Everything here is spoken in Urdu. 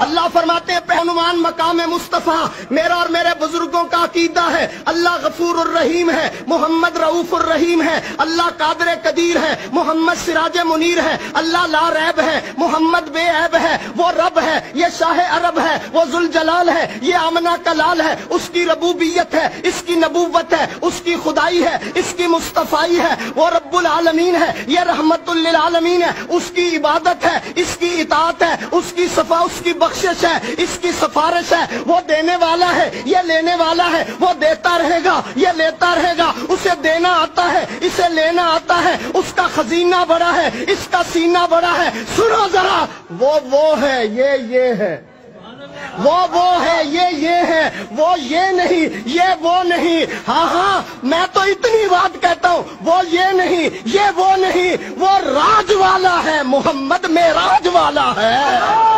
اللہ فرماتے ہیں پہلوان مقام مصطفیٰ میرا اور میرے بزرگوں کا عقیدہ ہے اللہ غفور الرحیم ہے، محمد رؤوف الرحیم ہے، اللہ قادر قدیر ہے، محمد سراج منیر ہے، اللہ لا ریب ہے، محمد بے عیب ہے، وہ رب ہے، یہ شاہ عرب ہے، وہ ذوالجلال ہے، یہ آمنہ کا لال ہے، اس کی ربوبیت ہے، اس کی نبوت ہے، اس کی خدائی ہے، اس کی مصطفائی ہے، وہ رب العالمین ہے، یہ رحمت للعالمین ہے، اس کی عبادت ہے، اس کی اطاعت ہے، اس کی صفا، اس کی بخشش ہے، اس کی سفارش ہے، وہ دینے والا ہے، یہ لینے والا ہے، وہ دیتا رہے گا، یہ لیتا رہے گا، اسے دینا آتا ہے، اسے لینا آتا ہے، اس کا خزینہ بڑا ہے، اس کا سینہ بڑا ہے۔ سنو ذرا، وہ ہے، یہ ہے، وہ ہے، یہ ہے، وہ یہ نہیں، یہ وہ نہیں۔ ہاں میں تو اتنی بات کہتا ہوں، وہ یہ نہیں، یہ وہ نہیں، وہ راج والا ہے، محمد معراج والا ہے۔